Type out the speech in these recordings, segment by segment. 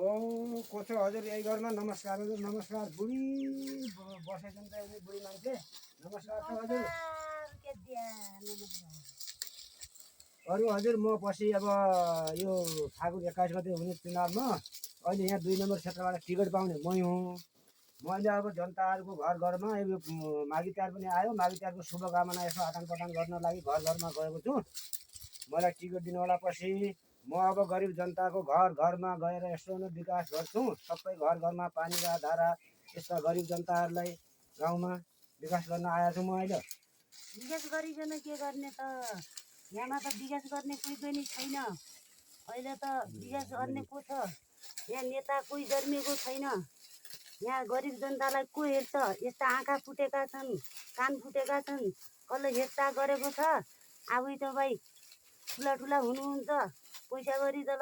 को छ हजुर? यही घरमा नमस्कार हजुर, नमस्कार। बुढी बसेछन् त उनी बुढी मान्छे। नमस्कार छ हजुर। अरू हजुर म पछि अब यो फागुन 21 गते हुने चुनावमा अहिले यहाँ 2 नम्बर क्षेत्रबाट टिकट पाउने मै हुँ। मैले अब जनताहरूको घर घरमा यो माघी तिहार पनि आयो, माघी तिहारको शुभकामना यसो आदान प्रदान गर्न लागि घर घरमा गएको छु। मलाई टिकट दिनु होला पछि। म अब गरिब जनताको घर घरमा गएर यसो नै विकास गर्छु। सबै घर घरमा पानीका धारा यस्ता गरिब जनताहरूलाई गाउँमा विकास गर्न आएको छु म अहिले। विकास गरिकन के गर्ने त? यहाँमा त विकास गर्ने कोही पनि छैन। अहिले त विकास गर्ने को छ? यहाँ नेता कोही जन्मिएको छैन। यहाँ गरिब जनतालाई को हेर्छ? यस्ता आँखा फुटेका छन्, कान फुटेका छन्, कसले हेरचाह गरेको छ? आफै तपाईँ ठुला ठुला हुनुहुन्छ, पैसा गरी तल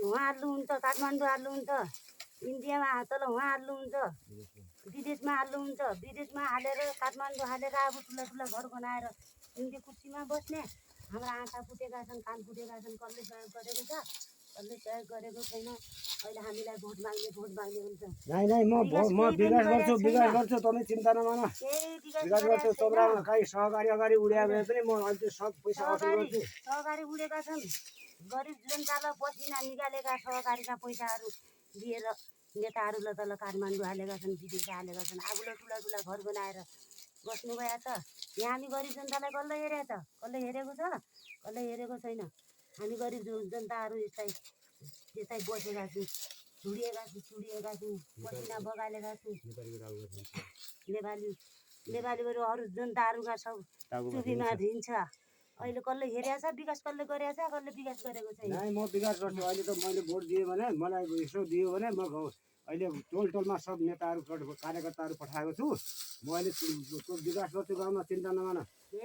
उहाँ हाल्नुहुन्छ, काठमाडौँ हाल्नुहुन्छ, इन्डियामा तल उहाँ हाल्नुहुन्छ, विदेशमा हाल्नुहुन्छ। विदेशमा हालेर काठमाडौँ हालेर अब ठुला ठुला घर बनाएर इन्डिया कुर्सीमा बस्ने। हाम्रा आँखा फुटेका छन्, कान फुटेका छन्, कसले सहयोग गरेको छ? कसले सहयोग गरेको छैन। अहिले हामीलाई भोट माग्ने हुन्छ। नाइ नाइ म विकास गर्छु तपाईँ चिन्ता नमान। विकास गर्छु तोब्रामा कहीँ सहकारी अगाडि उड्या भए पनि म अहिले सब पैसा असुल गर्छु। सहकारी उडेका छन्। गरिब जनतालाई पसिना निकालेका सहकारीका पैसाहरू दिएर नेताहरूलाई तल काठमाडौँ हालेका छन्, विदेश हालेका छन्। आफूलाई ठुला ठुला घर बनाएर बस्नुभएको छ। यहाँ हामी गरिब जनतालाई कसले हेरेको छ? कसले हेरेको छ? कसले हेरेको छैन। हामी गरिब जनताहरू यस्तै बसेका छौँ, छुडिएका छौँ, पसिना बगालेका छौँ। नेपालीहरू अरू जनताहरूका सब चुपीमा दिन्छ। अहिले कसले हेरेको छ? विकास कसले गरेको छ? कसले विकास गरेको छैन। नाइ म विकास गर्छु। अहिले त मैले भोट दिएँ भने मलाई यसो दियो भने म अहिले टोल टोलमा सब नेताहरू कार्यकर्ताहरू पठाएको छु। म अहिले विकास गर्छु गाउँमा चिन्ता नमान।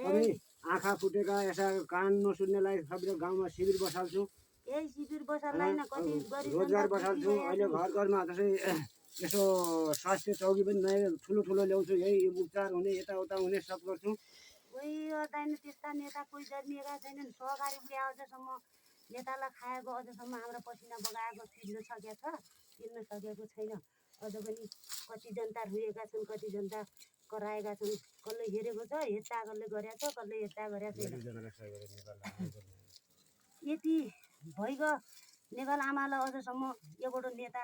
अनि आँखा फुटेका यसा कान नसुन्नेलाई सबले गाउँमा शिविर बसाल्छु। यही शिविर बसाल्दैन, कति गरिब रोजगार बसाल्छु। अहिले घर घरमा जस्तै यसो स्वास्थ्य चौकी पनि नयाँ ठुलो ठुलो ल्याउँछु। यही उपचार हुने यताउता हुने सब गर्छु। कोही गर्दैन त्यस्ता नेता कोही जन्मिएका छैनन्। सहकारी उड्या अझसम्म नेतालाई खाएको अझसम्म हाम्रो पसिना बगाएको तिर्न सकेको छैन। अझ पनि कति जनता रुएका छन्, कति जनता कराएका छन्। कसले हेरेको छ? हेरचाह कसले गरेको छ? कसले हेरचाह गरेको छैन। यति भइगयो नेपाल आमालाई अझसम्म एउटा नेता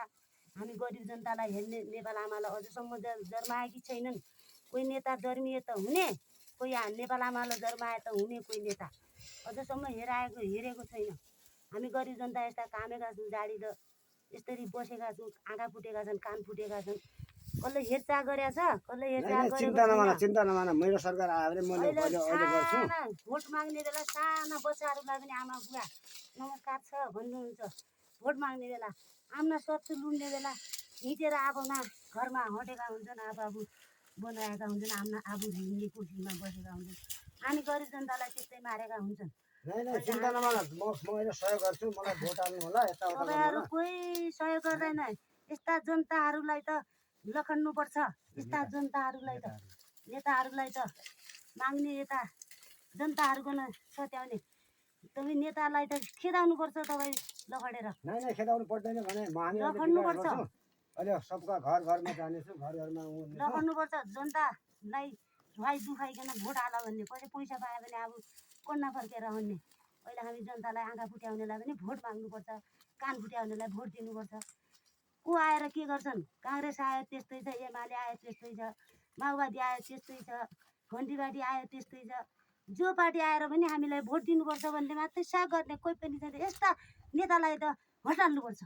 हामी गरिब जनतालाई हेर्ने नेपाल आमालाई अझसम्म जन्माएकी छैनन्। कोही नेता जन्मिए त हुने, कोही नेपाल आमालाई जन्माए त हुने कोही नेता अझसम्म हेरेको छैन। हामी गरिब जनता यस्ता कामेका छौँ, जाडी त यसरी बसेका छौँ। आँखा फुटेका छन्, कान फुटेका छन्। कसले हेरचाह गरेको छ? कसले हेरचाह गरेको चिन्ता नमान। मेरो सरकार आयो भने मैले अहिले गर्छु। भोट माग्ने बेला साना बच्चाहरूलाई पनि आमा बुवा नमस्कार छ भन्नुहुन्छ। भोट माग्ने बेला आम्ना सत्तु लुड्ने बेला हिँडेर आफ्ना घरमा हटेका हुन्छन्, आफू बनाएका हुन्छन्, आफू हिँड्ने कुर्सीमा बसेका हुन्छन्। हामी गरिब जनतालाई त्यस्तै मारेका हुन्छन्। चिन्ता नमान। म अहिले सहयोग गर्छु। मलाई भोट हाल्नु होला। तपाईँहरू कोही सहयोग गर्दैन। यस्ता जनताहरूलाई त लखड्नुपर्छ। यस्ता जनताहरूलाई त नेताहरूलाई त माग्ने यता जनताहरूको न सत्याउने। तपाईँ नेतालाई त खेदाउनुपर्छ। तपाईँ लखडेर नाइ खेदाउनु पर्दैन भने लखड्नुपर्छ। अहिले सबका घर घरमा जानेछु। घर घरमा लखड्नुपर्छ। जनतालाई धुवाई दुखाइकन भोट हाल भन्ने। पछि पैसा पायो भने अब कोन्ना फर्केर हुने। अहिले हामी जनतालाई आँखा फुट्याउनेलाई पनि भोट माग्नुपर्छ, कान फुट्याउनेलाई भोट दिनुपर्छ। को आएर के गर्छन्? काङ्ग्रेस आयो त्यस्तै छ, एमाले आयो त्यस्तै छ, माओवादी आयो त्यस्तै छ, घन्टीबाटी आयो त्यस्तै छ। जो पार्टी आएर पनि हामीलाई भोट दिनुपर्छ भन्ने मात्रै साग गर्ने कोही पनि छैन। यस्ता नेतालाई त हटाल्नुपर्छ।